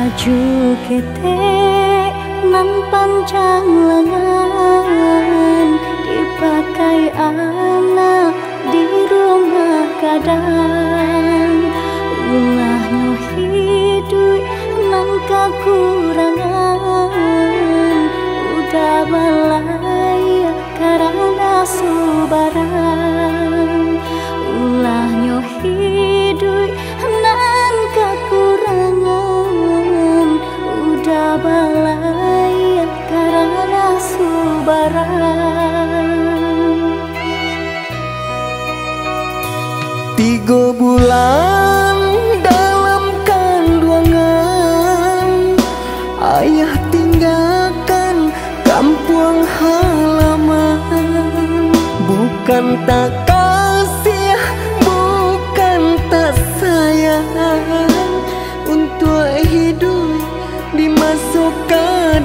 Maju ketek nan panjang lengan, dipakai anak di rumah kadang. Ulah no hidup nan kekurangan, udah balai karena subaran. Ulah nyo hidup nan kekurangan, udah balai karena subaran. 3 bulan dalam kandungan, ayah tinggalkan kampung halaman. Bukan tak kasih, bukan tak sayang, untuk hidup di masa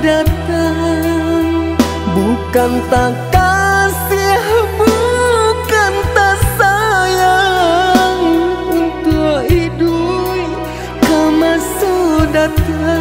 datang. Bukan tak kasih, bukan tak sayang, untuk hidup ke masa datang.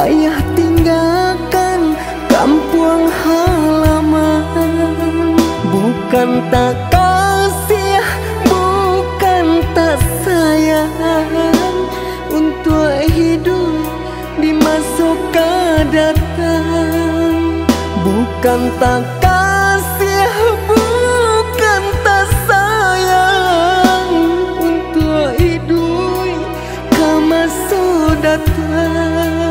Ayah tinggalkan kampung halaman. Bukan tak kasih, bukan tak sayang, untuk hidup di masa datang. Bukan tak kasih, bukan tak sayang, untuk hidup ke masa datang.